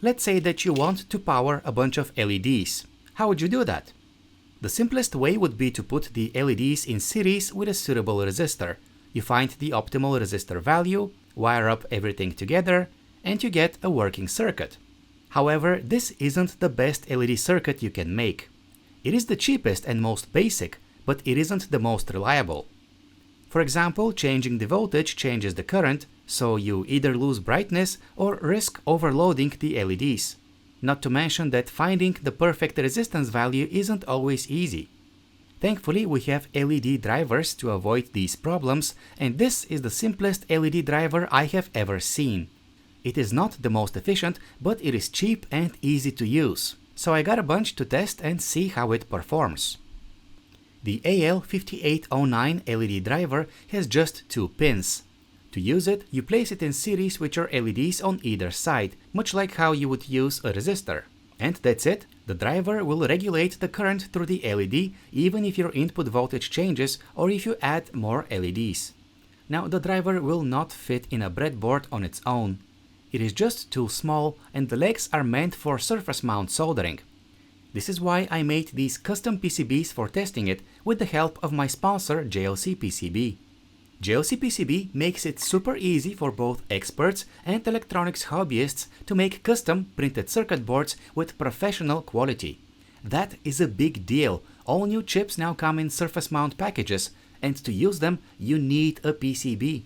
Let's say that you want to power a bunch of LEDs. How would you do that? The simplest way would be to put the LEDs in series with a suitable resistor. You find the optimal resistor value, wire up everything together, and you get a working circuit. However, this isn't the best LED circuit you can make. It is the cheapest and most basic, but it isn't the most reliable. For example, changing the voltage changes the current, so you either lose brightness or risk overloading the LEDs. Not to mention that finding the perfect resistance value isn't always easy. Thankfully, we have LED drivers to avoid these problems, and this is the simplest LED driver I have ever seen. It is not the most efficient, but it is cheap and easy to use. So I got a bunch to test and see how it performs. The AL5809 LED driver has just 2 pins. To use it, you place it in series with your LEDs on either side, much like how you would use a resistor. And that's it. The driver will regulate the current through the LED even if your input voltage changes or if you add more LEDs. Now, the driver will not fit in a breadboard on its own. It is just too small and the legs are meant for surface mount soldering. This is why I made these custom PCBs for testing it with the help of my sponsor JLC PCB. JLC PCB makes it super easy for both experts and electronics hobbyists to make custom printed circuit boards with professional quality. That is a big deal. All new chips now come in surface mount packages, and to use them you need a PCB.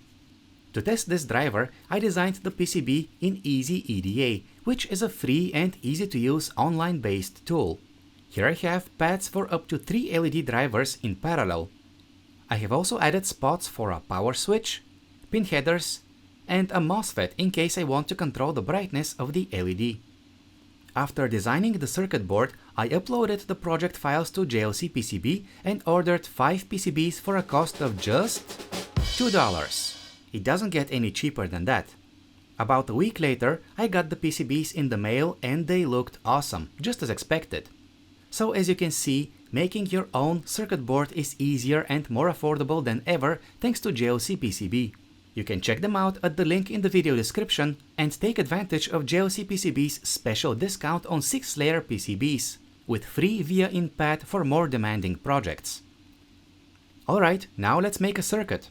To test this driver, I designed the PCB in Easy EDA, which is a free and easy to use online based tool. Here I have pads for up to 3 LED drivers in parallel. I have also added spots for a power switch, pin headers, and a MOSFET in case I want to control the brightness of the LED. After designing the circuit board, I uploaded the project files to JLC PCB and ordered 5 PCBs for a cost of just $2. It doesn't get any cheaper than that. About a week later, I got the PCBs in the mail and they looked awesome, just as expected. So as you can see, making your own circuit board is easier and more affordable than ever thanks to JLC PCB. You can check them out at the link in the video description and take advantage of JLC PCB's special discount on 6-layer PCBs, with free via-in pad for more demanding projects. Alright, now let's make a circuit.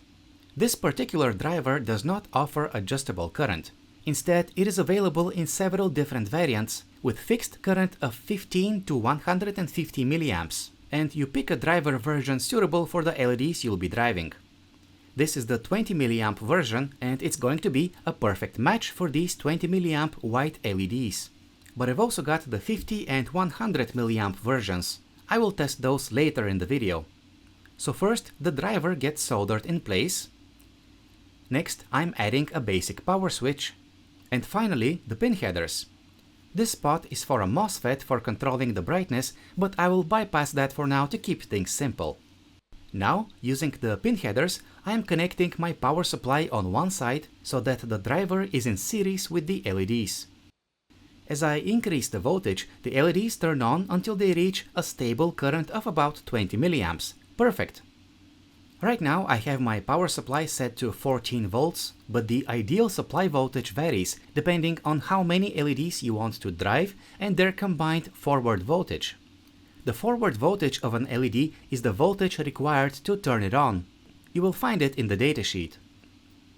This particular driver does not offer adjustable current. Instead, it is available in several different variants with fixed current of 15 to 150 milliamps, and you pick a driver version suitable for the LEDs you'll be driving. This is the 20 milliamp version and it's going to be a perfect match for these 20 milliamp white LEDs. But I've also got the 50 and 100 milliamp versions. I will test those later in the video. So first, the driver gets soldered in place. Next, I'm adding a basic power switch. And finally, the pin headers. This spot is for a MOSFET for controlling the brightness, but I will bypass that for now to keep things simple. Now, using the pin headers, I am connecting my power supply on one side so that the driver is in series with the LEDs. As I increase the voltage, the LEDs turn on until they reach a stable current of about 20 milliamps. Perfect! Right now I have my power supply set to 14 volts, but the ideal supply voltage varies depending on how many LEDs you want to drive and their combined forward voltage. The forward voltage of an LED is the voltage required to turn it on. You will find it in the datasheet.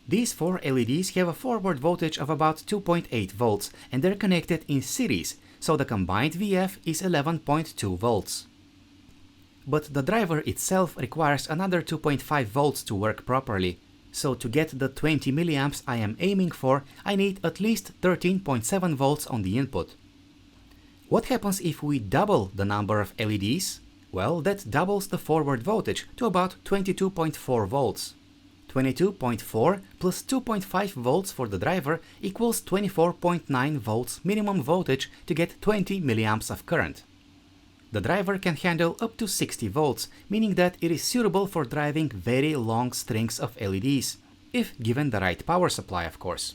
These 4 LEDs have a forward voltage of about 2.8 volts and they're connected in series, so the combined VF is 11.2 volts. But the driver itself requires another 2.5 volts to work properly, so to get the 20 milliamps I am aiming for, I need at least 13.7 volts on the input. What happens if we double the number of LEDs? Well, that doubles the forward voltage to about 22.4 volts. 22.4 plus 2.5 volts for the driver equals 24.9 volts minimum voltage to get 20 milliamps of current. The driver can handle up to 60 volts, meaning that it is suitable for driving very long strings of LEDs, if given the right power supply, of course.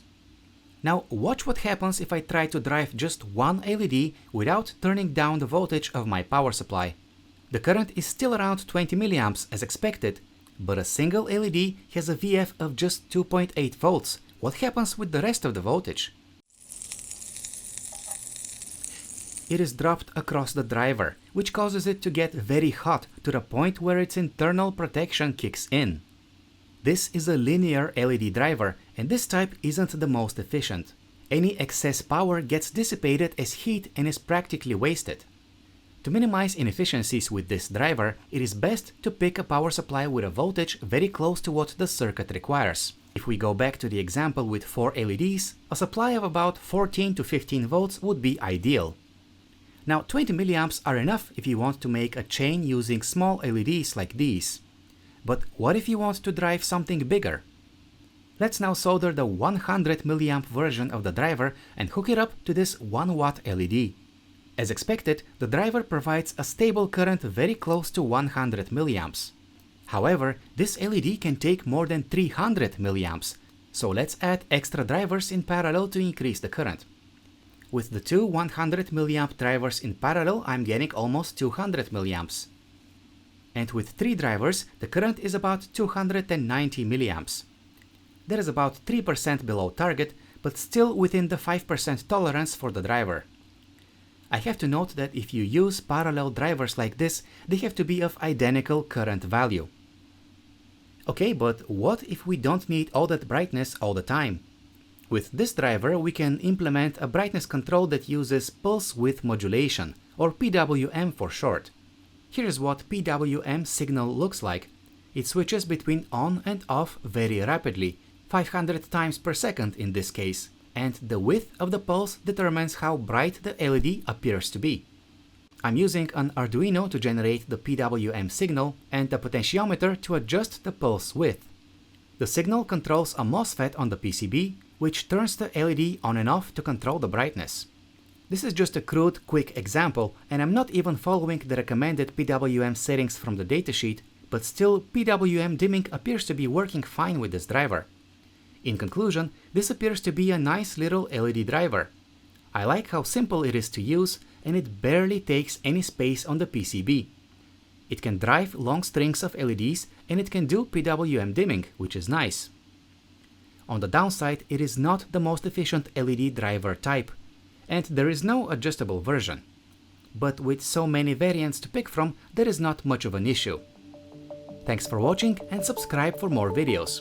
Now watch what happens if I try to drive just one LED without turning down the voltage of my power supply. The current is still around 20 milliamps as expected, but a single LED has a VF of just 2.8 volts. What happens with the rest of the voltage? it is dropped across the driver, which causes it to get very hot to the point where its internal protection kicks in. This is a linear LED driver, and this type isn't the most efficient. Any excess power gets dissipated as heat and is practically wasted. To minimize inefficiencies with this driver, it is best to pick a power supply with a voltage very close to what the circuit requires. If we go back to the example with 4 LEDs, a supply of about 14 to 15 volts would be ideal. Now 20 milliamps are enough if you want to make a chain using small LEDs like these. But what if you want to drive something bigger? Let's now solder the 100 milliamp version of the driver and hook it up to this 1 watt LED. As expected, the driver provides a stable current very close to 100 milliamps. However, this LED can take more than 300 milliamps, so let's add extra drivers in parallel to increase the current. With the two 100 milliamp drivers in parallel, I'm getting almost 200 milliamps. And with 3 drivers, the current is about 290 milliamps. That is about 3% below target, but still within the 5% tolerance for the driver. I have to note that if you use parallel drivers like this, they have to be of identical current value. Okay, but what if we don't need all that brightness all the time? With this driver, we can implement a brightness control that uses pulse width modulation, or PWM for short. Here's what PWM signal looks like. It switches between on and off very rapidly, 500 times per second in this case, and the width of the pulse determines how bright the LED appears to be. I'm using an Arduino to generate the PWM signal and a potentiometer to adjust the pulse width. The signal controls a MOSFET on the PCB, which turns the LED on and off to control the brightness. This is just a crude, quick example, and I'm not even following the recommended PWM settings from the datasheet, but still PWM dimming appears to be working fine with this driver. In conclusion, this appears to be a nice little LED driver. I like how simple it is to use, and it barely takes any space on the PCB. It can drive long strings of LEDs, and it can do PWM dimming, which is nice. On the downside, it is not the most efficient LED driver type, and there is no adjustable version. But with so many variants to pick from, there is not much of an issue. Thanks for watching and subscribe for more videos.